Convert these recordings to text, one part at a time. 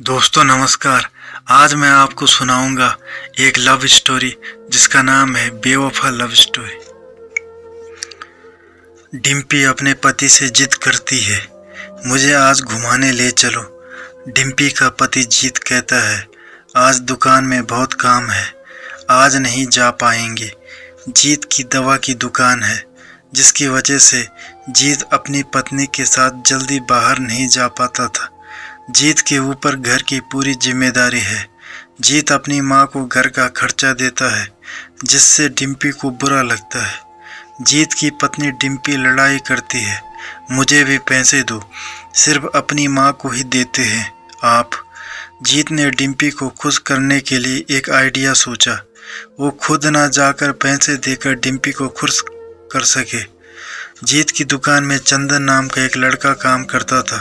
दोस्तों नमस्कार। आज मैं आपको सुनाऊंगा एक लव स्टोरी जिसका नाम है बेवफा लव स्टोरी। डिम्पी अपने पति से जिद करती है, मुझे आज घुमाने ले चलो। डिम्पी का पति जीत कहता है, आज दुकान में बहुत काम है, आज नहीं जा पाएंगे। जीत की दवा की दुकान है, जिसकी वजह से जीत अपनी पत्नी के साथ जल्दी बाहर नहीं जा पाता था। जीत के ऊपर घर की पूरी जिम्मेदारी है। जीत अपनी माँ को घर का खर्चा देता है, जिससे डिम्पी को बुरा लगता है। जीत की पत्नी डिम्पी लड़ाई करती है, मुझे भी पैसे दो, सिर्फ अपनी माँ को ही देते हैं आप। जीत ने डिम्पी को खुश करने के लिए एक आइडिया सोचा। वो खुद ना जाकर पैसे देकर डिम्पी को खुश कर सके। जीत की दुकान में चंदन नाम का एक लड़का काम करता था।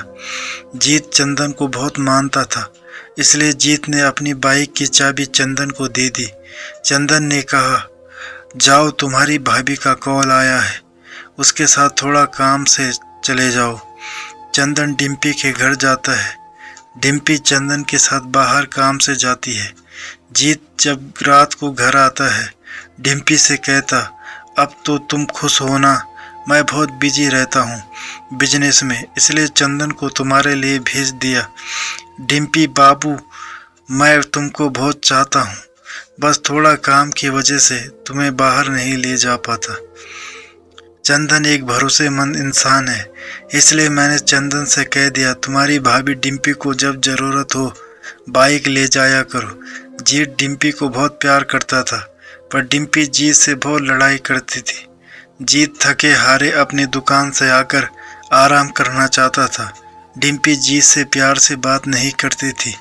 जीत चंदन को बहुत मानता था, इसलिए जीत ने अपनी बाइक की चाबी चंदन को दे दी। चंदन ने कहा, जाओ, तुम्हारी भाभी का कॉल आया है, उसके साथ थोड़ा काम से चले जाओ। चंदन डिम्पी के घर जाता है। डिम्पी चंदन के साथ बाहर काम से जाती है। जीत जब रात को घर आता है, डिम्पी से कहता, अब तो तुम खुश हो ना, मैं बहुत बिजी रहता हूँ बिजनेस में, इसलिए चंदन को तुम्हारे लिए भेज दिया। डिम्पी बाबू, मैं तुमको बहुत चाहता हूँ, बस थोड़ा काम की वजह से तुम्हें बाहर नहीं ले जा पाता। चंदन एक भरोसेमंद इंसान है, इसलिए मैंने चंदन से कह दिया, तुम्हारी भाभी डिम्पी को जब ज़रूरत हो बाइक ले जाया करो। जीत डिम्पी को बहुत प्यार करता था, पर डिम्पी जीत से बहुत लड़ाई करती थी। जीत थके हारे अपनी दुकान से आकर आराम करना चाहता था। डिम्पी जीत से प्यार से बात नहीं करती थी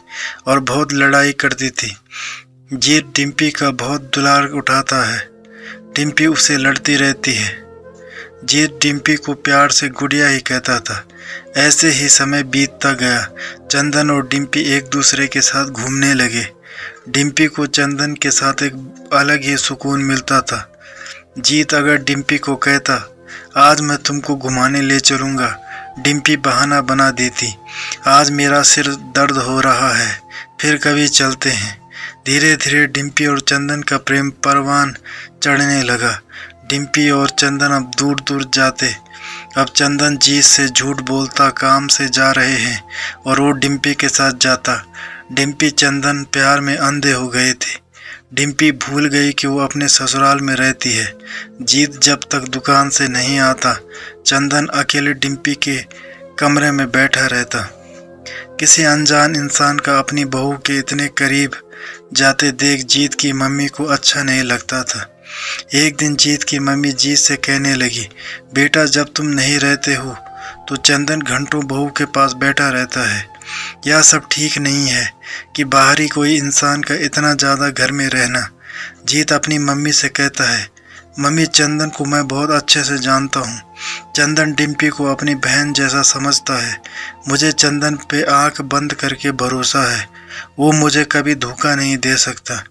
और बहुत लड़ाई करती थी। जीत डिम्पी का बहुत दुलार उठाता है, डिम्पी उसे लड़ती रहती है। जीत डिम्पी को प्यार से गुड़िया ही कहता था। ऐसे ही समय बीतता गया। चंदन और डिम्पी एक दूसरे के साथ घूमने लगे। डिम्पी को चंदन के साथ एक अलग ही सुकून मिलता था। जीत अगर डिम्पी को कहता, आज मैं तुमको घुमाने ले चलूँगा, डिम्पी बहाना बना देती, आज मेरा सिर दर्द हो रहा है, फिर कभी चलते हैं। धीरे धीरे डिम्पी और चंदन का प्रेम परवान चढ़ने लगा। डिम्पी और चंदन अब दूर दूर जाते। अब चंदन जीत से झूठ बोलता काम से जा रहे हैं और वो डिम्पी के साथ जाता। डिम्पी चंदन प्यार में अंधे हो गए थे। डिम्पी भूल गई कि वो अपने ससुराल में रहती है। जीत जब तक दुकान से नहीं आता, चंदन अकेले डिम्पी के कमरे में बैठा रहता। किसी अनजान इंसान का अपनी बहू के इतने करीब जाते देख जीत की मम्मी को अच्छा नहीं लगता था। एक दिन जीत की मम्मी जीत से कहने लगी, बेटा, जब तुम नहीं रहते हो तो चंदन घंटों बहू के पास बैठा रहता है। यह सब ठीक नहीं है कि बाहरी कोई इंसान का इतना ज़्यादा घर में रहना। जीत अपनी मम्मी से कहता है, मम्मी, चंदन को मैं बहुत अच्छे से जानता हूँ। चंदन डिम्पी को अपनी बहन जैसा समझता है। मुझे चंदन पे आंख बंद करके भरोसा है, वो मुझे कभी धोखा नहीं दे सकता।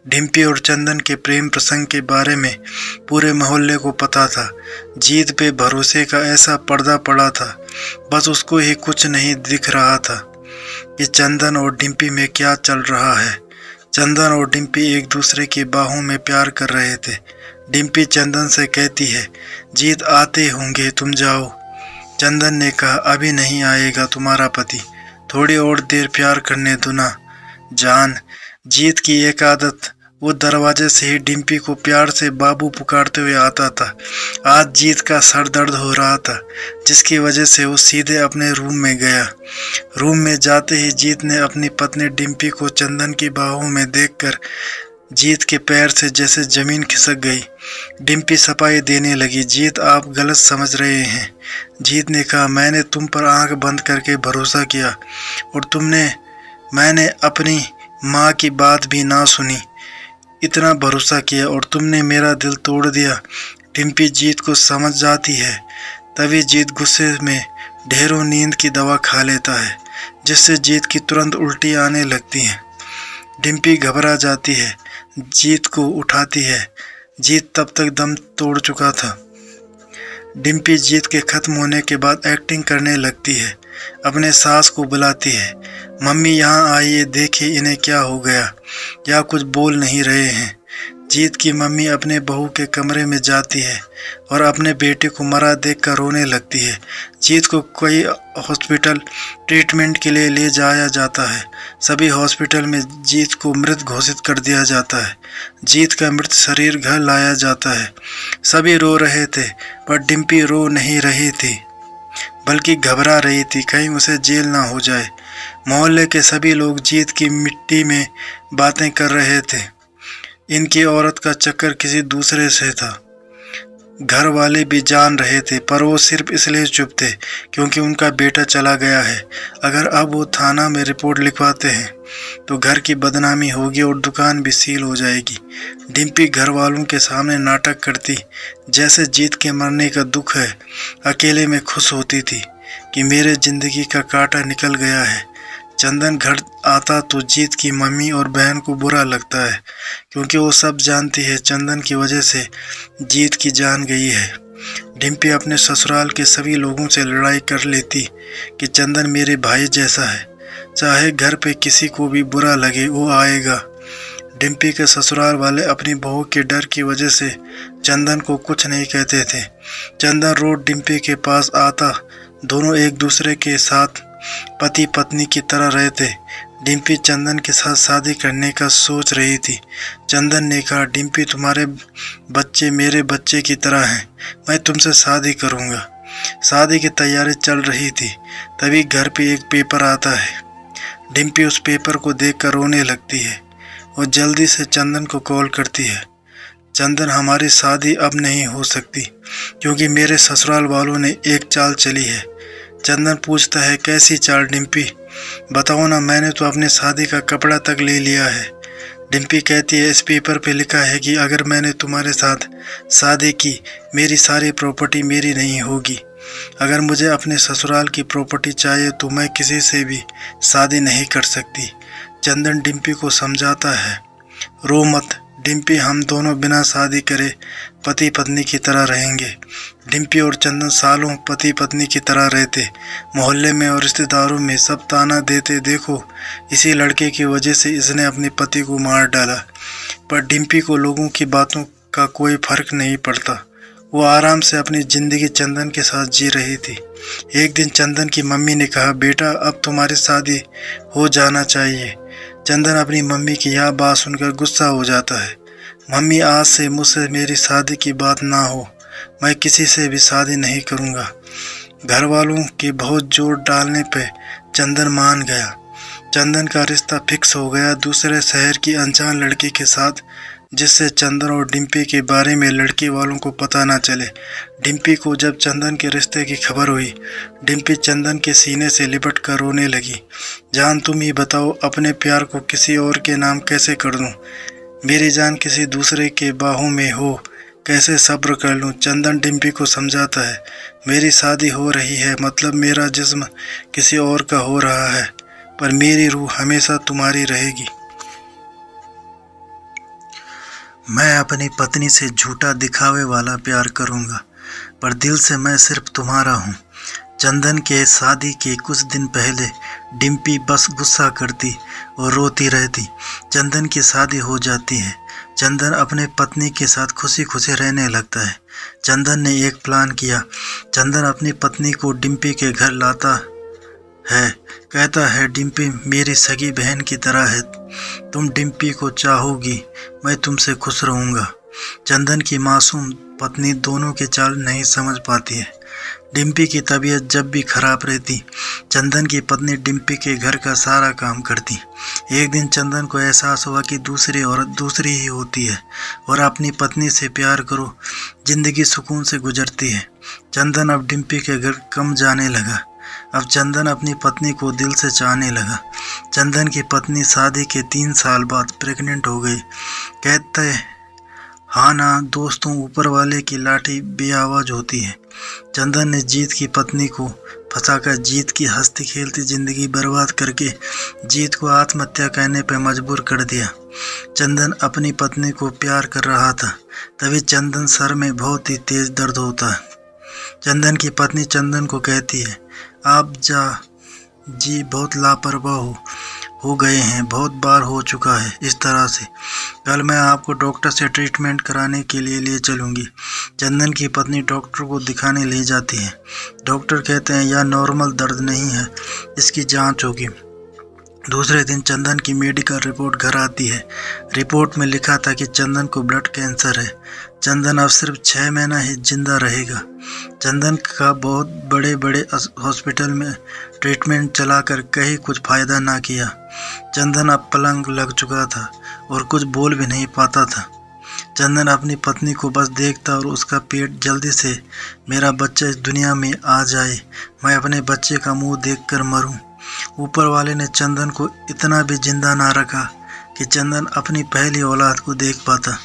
डिम्पी और चंदन के प्रेम प्रसंग के बारे में पूरे मोहल्ले को पता था। जीत पे भरोसे का ऐसा पर्दा पड़ा था, बस उसको ही कुछ नहीं दिख रहा था कि चंदन और डिम्पी में क्या चल रहा है। चंदन और डिम्पी एक दूसरे की बाहों में प्यार कर रहे थे। डिम्पी चंदन से कहती है, जीत आते होंगे, तुम जाओ। चंदन ने कहा, अभी नहीं आएगा तुम्हारा पति, थोड़ी और देर प्यार करने दो ना जान। जीत की एक आदत, वो दरवाजे से ही डिम्पी को प्यार से बाबू पुकारते हुए आता था। आज जीत का सर दर्द हो रहा था, जिसकी वजह से वो सीधे अपने रूम में गया। रूम में जाते ही जीत ने अपनी पत्नी डिम्पी को चंदन की बाहों में देखकर जीत के पैर से जैसे जमीन खिसक गई। डिम्पी सफाई देने लगी, जीत, आप गलत समझ रहे हैं। जीत ने कहा, मैंने तुम पर आंख बंद करके भरोसा किया और मैंने अपनी माँ की बात भी ना सुनी, इतना भरोसा किया और तुमने मेरा दिल तोड़ दिया। डिम्पी जीत को समझ जाती है। तभी जीत गुस्से में ढेरों नींद की दवा खा लेता है, जिससे जीत की तुरंत उल्टी आने लगती है। डिम्पी घबरा जाती है, जीत को उठाती है। जीत तब तक दम तोड़ चुका था। डिम्पी जीत के खत्म होने के बाद एक्टिंग करने लगती है। अपने सास को बुलाती है। मम्मी यहाँ आइए, देखिए इन्हें क्या हो गया। या कुछ बोल नहीं रहे हैं। जीत की मम्मी अपने बहू के कमरे में जाती है और अपने बेटे को मरा देखकर रोने लगती है। जीत को कोई हॉस्पिटल ट्रीटमेंट के लिए ले जाया जाता है। सभी हॉस्पिटल में जीत को मृत घोषित कर दिया जाता है। जीत का मृत शरीर घर लाया जाता है। सभी रो रहे थे, पर डिम्पी रो नहीं रही थी, बल्कि घबरा रही थी कहीं उसे जेल ना हो जाए। मोहल्ले के सभी लोग जीत की मिट्टी में बातें कर रहे थे। इनकी औरत का चक्कर किसी दूसरे से था। घर वाले भी जान रहे थे, पर वो सिर्फ इसलिए चुप थे क्योंकि उनका बेटा चला गया है। अगर अब वो थाना में रिपोर्ट लिखवाते हैं तो घर की बदनामी होगी और दुकान भी सील हो जाएगी। डिम्पी घर वालों के सामने नाटक करती जैसे जीत के मरने का दुख है। अकेले में खुश होती थी कि मेरे जिंदगी का कांटा निकल गया है। चंदन घर आता तो जीत की मम्मी और बहन को बुरा लगता है, क्योंकि वो सब जानती है चंदन की वजह से जीत की जान गई है। डिम्पी अपने ससुराल के सभी लोगों से लड़ाई कर लेती कि चंदन मेरे भाई जैसा है, चाहे घर पे किसी को भी बुरा लगे वो आएगा। डिम्पी के ससुराल वाले अपनी बहू के डर की वजह से चंदन को कुछ नहीं कहते थे। चंदन रोज डिम्पी के पास आता। दोनों एक दूसरे के साथ पति पत्नी की तरह रहते। डिम्पी चंदन के साथ शादी करने का सोच रही थी। चंदन ने कहा, डिम्पी तुम्हारे बच्चे मेरे बच्चे की तरह हैं, मैं तुमसे शादी करूंगा। शादी की तैयारी चल रही थी, तभी घर पे एक पेपर आता है। डिम्पी उस पेपर को देखकर रोने लगती है। वो जल्दी से चंदन को कॉल करती है। चंदन, हमारी शादी अब नहीं हो सकती क्योंकि मेरे ससुराल वालों ने एक चाल चली है। चंदन पूछता है, कैसी चाल डिम्पी? बताओ ना, मैंने तो अपने शादी का कपड़ा तक ले लिया है। डिम्पी कहती है, इस पेपर पे लिखा है कि अगर मैंने तुम्हारे साथ शादी की, मेरी सारी प्रॉपर्टी मेरी नहीं होगी। अगर मुझे अपने ससुराल की प्रॉपर्टी चाहिए तो मैं किसी से भी शादी नहीं कर सकती। चंदन डिम्पी को समझाता है, रो मत डिम्पी, हम दोनों बिना शादी करे पति पत्नी की तरह रहेंगे। डिम्पी और चंदन सालों पति पत्नी की तरह रहते। मोहल्ले में और रिश्तेदारों में सब ताना देते, देखो इसी लड़के की वजह से इसने अपने पति को मार डाला। पर डिम्पी को लोगों की बातों का कोई फर्क नहीं पड़ता। वो आराम से अपनी जिंदगी चंदन के साथ जी रही थी। एक दिन चंदन की मम्मी ने कहा, बेटा अब तुम्हारी शादी हो जाना चाहिए। चंदन अपनी मम्मी की यह बात सुनकर गुस्सा हो जाता है। मम्मी, आज से मुझसे मेरी शादी की बात ना हो, मैं किसी से भी शादी नहीं करूँगा। घर वालों के बहुत जोर डालने पे चंदन मान गया। चंदन का रिश्ता फिक्स हो गया दूसरे शहर की अनजान लड़की के साथ, जिससे चंदन और डिम्पी के बारे में लड़की वालों को पता ना चले। डिम्पी को जब चंदन के रिश्ते की खबर हुई, डिम्पी चंदन के सीने से लिपट कर रोने लगी। जान, तुम ही बताओ, अपने प्यार को किसी और के नाम कैसे कर दूं? मेरी जान किसी दूसरे के बाहों में हो, कैसे सब्र कर लूं? चंदन डिम्पी को समझाता है, मेरी शादी हो रही है, मतलब मेरा जिस्म किसी और का हो रहा है, पर मेरी रूह हमेशा तुम्हारी रहेगी। मैं अपनी पत्नी से झूठा दिखावे वाला प्यार करूंगा, पर दिल से मैं सिर्फ तुम्हारा हूँ। चंदन के शादी के कुछ दिन पहले डिम्पी बस गुस्सा करती और रोती रहती। चंदन की शादी हो जाती है। चंदन अपने पत्नी के साथ खुशी खुशी रहने लगता है। चंदन ने एक प्लान किया। चंदन अपनी पत्नी को डिम्पी के घर लाता है। कहता है, डिम्पी मेरी सगी बहन की तरह है, तुम डिम्पी को चाहोगी, मैं तुमसे खुश रहूँगा। चंदन की मासूम पत्नी दोनों की चाल नहीं समझ पाती है। डिम्पी की तबीयत जब भी खराब रहती, चंदन की पत्नी डिम्पी के घर का सारा काम करती। एक दिन चंदन को एहसास हुआ कि दूसरी औरत दूसरी ही होती है और अपनी पत्नी से प्यार करो जिंदगी सुकून से गुजरती है। चंदन अब डिम्पी के घर कम जाने लगा। अब चंदन अपनी पत्नी को दिल से चाहने लगा। चंदन की पत्नी शादी के 3 साल बाद प्रेग्नेंट हो गई। कहते हाँ ना दोस्तों, ऊपर वाले की लाठी बेआवाज होती है। चंदन ने जीत की पत्नी को फंसाकर जीत की हंसती खेलती जिंदगी बर्बाद करके जीत को आत्महत्या करने पर मजबूर कर दिया। चंदन अपनी पत्नी को प्यार कर रहा था, तभी चंदन सर में बहुत ही तेज दर्द होता है। चंदन की पत्नी चंदन को कहती है, आप जा जी बहुत लापरवाह हो गए हैं, बहुत बार हो चुका है इस तरह से। कल मैं आपको डॉक्टर से ट्रीटमेंट कराने के लिए ले चलूँगी। चंदन की पत्नी डॉक्टर को दिखाने ले जाती है। डॉक्टर कहते हैं यह नॉर्मल दर्द नहीं है, इसकी जांच होगी। दूसरे दिन चंदन की मेडिकल रिपोर्ट घर आती है। रिपोर्ट में लिखा था कि चंदन को ब्लड कैंसर है। चंदन अब सिर्फ 6 महीना ही जिंदा रहेगा। चंदन का बहुत बड़े बड़े हॉस्पिटल में ट्रीटमेंट चलाकर कहीं कुछ फ़ायदा ना किया। चंदन अब पलंग लग चुका था और कुछ बोल भी नहीं पाता था। चंदन अपनी पत्नी को बस देखता और उसका पेट जल्दी से मेरा बच्चा इस दुनिया में आ जाए, मैं अपने बच्चे का मुंह देखकर मरूं। ऊपर वाले ने चंदन को इतना भी जिंदा ना रखा कि चंदन अपनी पहली औलाद को देख पाता।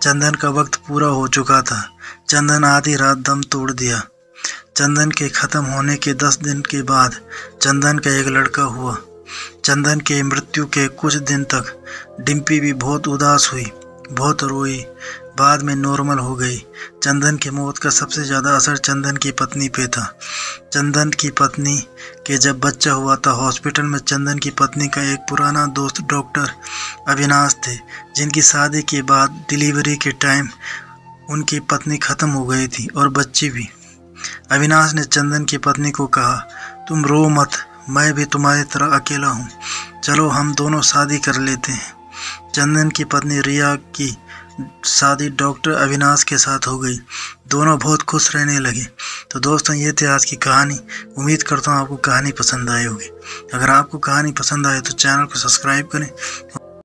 चंदन का वक्त पूरा हो चुका था। चंदन आधी रात दम तोड़ दिया। चंदन के ख़त्म होने के 10 दिन के बाद चंदन का एक लड़का हुआ। चंदन के मृत्यु के कुछ दिन तक डिम्पी भी बहुत उदास हुई, बहुत रोई, बाद में नॉर्मल हो गई। चंदन की मौत का सबसे ज़्यादा असर चंदन की पत्नी पे था। चंदन की पत्नी के जब बच्चा हुआ था, हॉस्पिटल में चंदन की पत्नी का एक पुराना दोस्त डॉक्टर अविनाश थे, जिनकी शादी के बाद डिलीवरी के टाइम उनकी पत्नी ख़त्म हो गई थी और बच्ची भी। अविनाश ने चंदन की पत्नी को कहा, तुम रो मत, मैं भी तुम्हारी तरह अकेला हूँ, चलो हम दोनों शादी कर लेते हैं। चंदन की पत्नी रिया की शादी डॉक्टर अविनाश के साथ हो गई। दोनों बहुत खुश रहने लगे। तो दोस्तों, ये थी आज की कहानी। उम्मीद करता हूँ आपको कहानी पसंद आई होगी। अगर आपको कहानी पसंद आए तो चैनल को सब्सक्राइब करें